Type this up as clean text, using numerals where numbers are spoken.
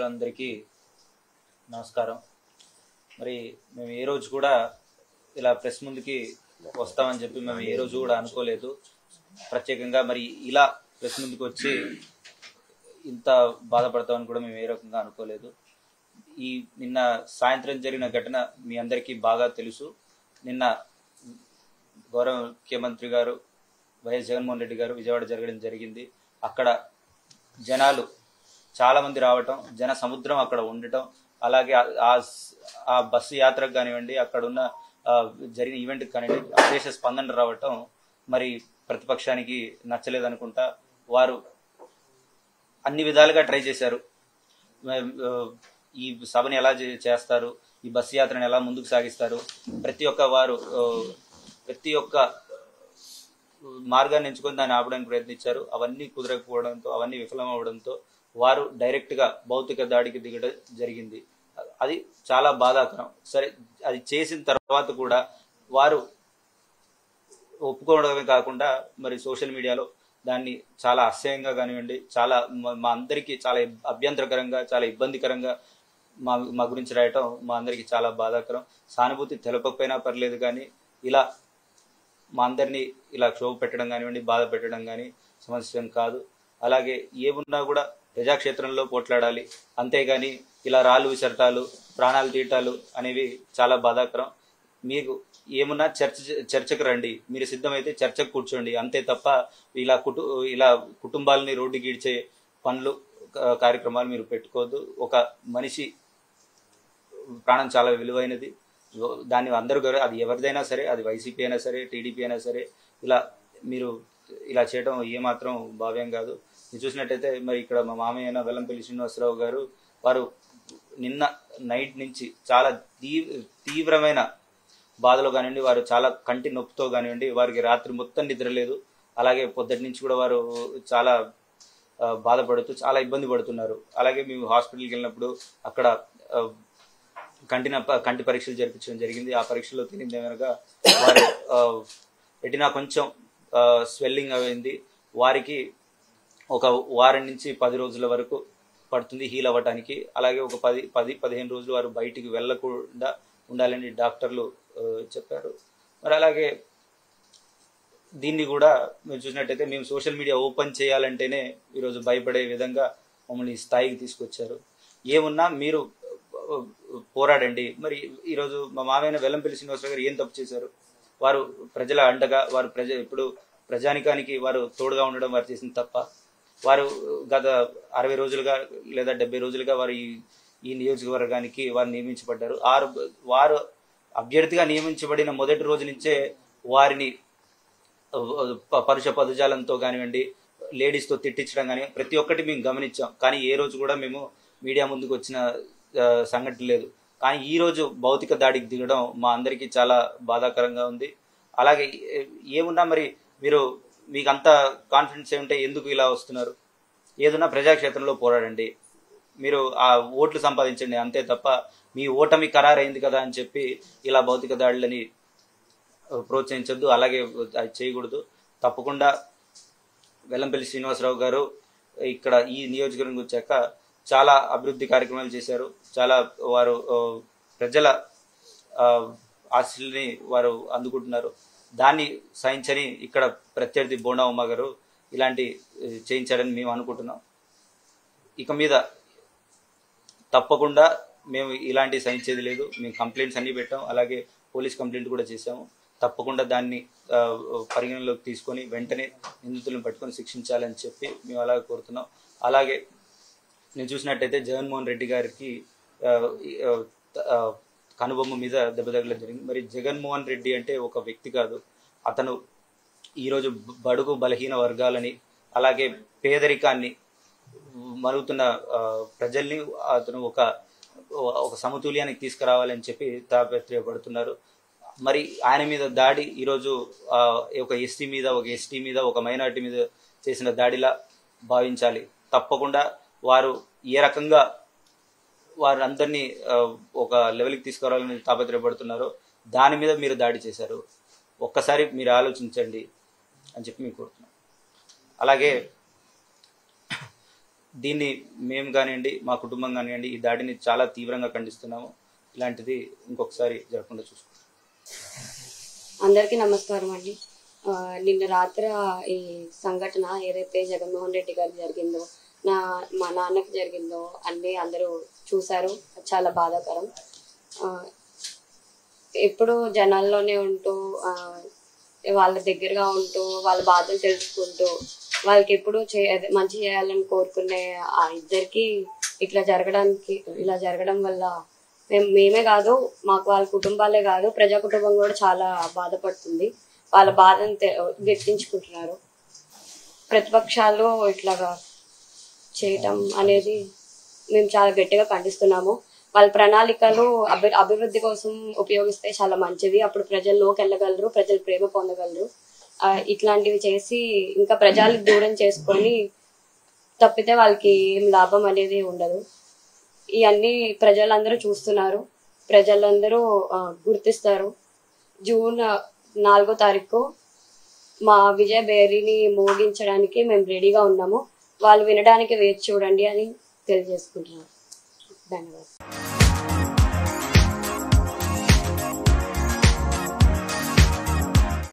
మిత్రులందరికీ నమస్కారం. మరి మేము ఏ రోజు కూడా ఇలా ప్రెస్ ముందుకి వస్తామని చెప్పి మేము ఏ రోజు కూడా అనుకోలేదు. ప్రత్యేకంగా మరి ఇలా ప్రెస్ ముందుకు వచ్చి ఇంత బాధపడతామని కూడా మేము ఏ రకంగా అనుకోలేదు. నిన్న సాయంత్రం జరిగిన ఘటన మీ అందరికీ బాగా తెలుసు. నిన్న గౌరవ ముఖ్యమంత్రి గారు వైఎస్ జగన్మోహన్ రెడ్డి గారు విజయవాడ జరిగింది. అక్కడ జనాలు చాలా మంది రావటం, జన సముద్రం అక్కడ ఉండటం, అలాగే ఆ బస్సు యాత్రకు కానివ్వండి, అక్కడ ఉన్న జరిగిన ఈవెంట్కి కానివ్వండి అశేష స్పందన రావటం మరి ప్రతిపక్షానికి నచ్చలేదనుకుంటా. వారు అన్ని విధాలుగా ట్రై చేశారు. ఈ సభని ఎలా చేస్తారు, ఈ బస్సు యాత్రను ఎలా ముందుకు సాగిస్తారు, ప్రతి ఒక్క మార్గాన్ని ఎంచుకొని దాన్ని ఆపడానికి ప్రయత్నించారు. అవన్నీ కుదరకపోవడంతో, అవన్నీ విఫలమవడంతో వారు డైరెక్ట్గా భౌతిక దాడికి దిగడం జరిగింది. అది చాలా బాధాకరం. సరే, అది చేసిన తర్వాత కూడా వారు ఒప్పుకోవడమే కాకుండా మరి సోషల్ మీడియాలో దాన్ని చాలా అసహ్యంగా కానివ్వండి, చాలా మా అందరికీ చాలా అభ్యంతరకరంగా, చాలా ఇబ్బందికరంగా మా గురించి రాయటం మా అందరికీ చాలా బాధాకరం. సానుభూతి తెలపకపోయినా పర్లేదు, కానీ ఇలా మా అందరినీ ఇలా క్షోభ పెట్టడం కానివ్వండి, బాధ పెట్టడం కానీ సమస్య కాదు. అలాగే ఏమున్నా కూడా ప్రజాక్షేత్రంలో పోట్లాడాలి, అంతేగాని ఇలా రాళ్ళు విసరటాలు, ప్రాణాలు తీయటాలు అనేవి చాలా బాధాకరం. మీకు ఏమున్నా చర్చకు రండి, మీరు సిద్ధమైతే చర్చకు కూర్చోండి, అంతే తప్ప ఇలా కుటుంబాలని రోడ్డుకి ఈడ్చే పనులు కార్యక్రమాలు మీరు పెట్టుకోవద్దు. ఒక మనిషి ప్రాణం చాలా విలువైనది. దాన్ని అందరూ అది ఎవరిదైనా సరే, అది వైసీపీ అయినా సరే, టీడీపీ అయినా సరే, మీరు ఇలా చేయడం ఏమాత్రం భావ్యం కాదు. మీరు చూసినట్టయితే మరి ఇక్కడ మా మామయ్య అయిన వెల్లంపల్లి శ్రీనివాసరావు గారు, వారు నిన్న నైట్ నుంచి చాలా తీవ్రమైన బాధలో కానివ్వండి, వారు చాలా కంటి నొప్పితో కానివ్వండి, వారికి రాత్రి మొత్తం నిద్ర లేదు. అలాగే పొద్దుటి నుంచి కూడా వారు చాలా బాధపడుతూ చాలా ఇబ్బంది పడుతున్నారు. అలాగే మేము హాస్పిటల్కి వెళ్ళినప్పుడు అక్కడ కంటి పరీక్షలు జరిపించడం జరిగింది. ఆ పరీక్షలో తెలియదు ఏమనగా వారు రెటినా కొంచెం స్వెల్లింగ్ అయింది. వారికి ఒక వారం నుంచి 10 రోజుల వరకు పడుతుంది హీల్ అవ్వటానికి. అలాగే ఒక 10-15 రోజులు వారు బయటికి వెళ్ళకుండా ఉండాలని డాక్టర్లు చెప్పారు. మరి అలాగే దీన్ని కూడా మీరు చూసినట్టయితే మేము సోషల్ మీడియా ఓపెన్ చేయాలంటేనే ఈరోజు భయపడే విధంగా మమ్మల్ని ఈ స్థాయికి తీసుకొచ్చారు. ఏమున్నా మీరు పోరాడండి. మరి ఈరోజు మా మామయ్య వెల్లంపల్లి శ్రీనివాసరావు గారు ఏం తప్పు చేశారు? వారు ప్రజల అండగా, వారు ఇప్పుడు ప్రజానికానికి వారు తోడుగా ఉండడం వారు చేసిన తప్ప. వారు గత 60 రోజులుగా లేదా 70 రోజులుగా వారు ఈ నియోజకవర్గానికి వారు నియమించబడ్డారు. వారు అభ్యర్థిగా నియమించబడిన మొదటి రోజు నుంచే వారిని పరుష పదజాలంతో కానివ్వండి, లేడీస్తో తిట్టించడం కానీ ప్రతి ఒక్కటి మేము గమనించాం. కానీ ఏ రోజు కూడా మేము మీడియా ముందుకు వచ్చిన సంఘటన లేదు. కానీ ఈరోజు భౌతిక దాడికి దిగడం మా అందరికీ చాలా బాధాకరంగా ఉంది. అలాగే ఏమున్నా మరి మీకు అంత కాన్ఫిడెన్స్ ఏముంటే ఎందుకు ఇలా వస్తున్నారు? ఏదన్నా ప్రజాక్షేత్రంలో పోరాడండి, మీరు ఆ ఓట్లు సంపాదించండి, అంతే తప్ప మీ ఓటమి ఖరారైంది కదా అని చెప్పి ఇలా భౌతిక దాడులని ప్రోత్సహించొద్దు. అలాగే అది చేయకూడదు. తప్పకుండా వెల్లంపల్లి శ్రీనివాసరావు గారు ఇక్కడ ఈ నియోజకవర్గం వచ్చాక చాలా అభివృద్ధి కార్యక్రమాలు చేశారు. చాలా వారు ప్రజల ఆశల్ని వారు అందుకుంటున్నారు. దాన్ని సహించని ఇక్కడ ప్రత్యర్థి బోండా ఉమ్మ గారు ఇలాంటి చేయించాడని మేము అనుకుంటున్నాం. ఇక మీద తప్పకుండా మేము ఇలాంటి సహించేది లేదు. మేము కంప్లైంట్స్ అన్నీ పెట్టాం, అలాగే పోలీస్ కంప్లైంట్ కూడా చేశాము. తప్పకుండా దాన్ని పరిగణలోకి తీసుకొని వెంటనే నిందితులను పట్టుకొని శిక్షించాలని చెప్పి మేము అలాగే కోరుతున్నాం. అలాగే నేను చూసినట్టయితే జగన్మోహన్ రెడ్డి గారికి కనుబొమ్మ మీద దెబ్బ తగలడం జరిగింది. మరి జగన్మోహన్ రెడ్డి అంటే ఒక వ్యక్తి కాదు. అతను ఈరోజు బడుగు బలహీన వర్గాలని, అలాగే పేదరికాన్ని మరుగుతున్న ప్రజల్ని అతను ఒక సమతుల్యానికి తీసుకురావాలని చెప్పి తాపత్రయపడుతున్నారు. మరి ఆయన మీద దాడి ఈరోజు ఒక ఎస్టీ మీద, ఒక మైనారిటీ మీద చేసిన దాడిలా భావించాలి. తప్పకుండా వారు ఏ రకంగా వారందరినీ ఒక లెవెల్కి తీసుకురావాలని తాపత్రయపడుతున్నారో దాని మీద మీరు దాడి చేశారు. ఒక్కసారి మీరు ఆలోచించండి అని చెప్పి మీకు కోరుతున్నాను. అలాగే దీన్ని మేము కానివ్వండి, మా కుటుంబం కానివ్వండి, ఈ దాడిని చాలా తీవ్రంగా ఖండిస్తున్నాము. ఇలాంటిది ఇంకొకసారి జరగకుండా చూసుకుంటాం. అందరికీ నమస్కారం అండి. నిన్న రాత్రి ఈ సంఘటన ఏదైతే జగన్మోహన్ రెడ్డి గారికి జరిగిందో, మా నాన్నకి జరిగిందో అన్నీ అందరూ చూశారు. చాలా బాధాకరం. ఎప్పుడు జనాల్లోనే ఉంటూ వాళ్ళ దగ్గరగా ఉంటూ వాళ్ళ బాధలు తెలుసుకుంటూ వాళ్ళకి ఎప్పుడు మంచి చేయాలని కోరుకునే ఆ ఇద్దరికి ఇలా జరగడం వల్ల మేమే కాదు, మాకు వాళ్ళ కుటుంబాలే కాదు, ప్రజా కుటుంబం కూడా చాలా బాధపడుతుంది. వాళ్ళ బాధను వ్యక్తించుకుంటున్నారు. ప్రతిపక్షాలు ఇట్లాగా చేయటం అనేది మేము చాలా గట్టిగా ఖండిస్తున్నాము. వాళ్ళ ప్రణాళికలు అభివృద్ధి కోసం ఉపయోగిస్తే చాలా మంచిది. అప్పుడు ప్రజల్లోకి వెళ్ళగలరు, ప్రజలు ప్రేమ పొందగలరు. ఇట్లాంటివి చేసి ఇంకా ప్రజలకు దూరం చేసుకొని తప్పితే వాళ్ళకి ఏం లాభం అనేది ఉండదు. ఇవన్నీ ప్రజలందరూ చూస్తున్నారు, ప్రజలందరూ గుర్తిస్తారు. జూన్ 4వ తారీఖు మా విజయ బేరీని మోగించడానికి మేము రెడీగా ఉన్నాము. వాళ్ళు వినడానికి వేచి చూడండి అని తెలియజేసుకుంటున్నాను. ధన్యవాదాలు.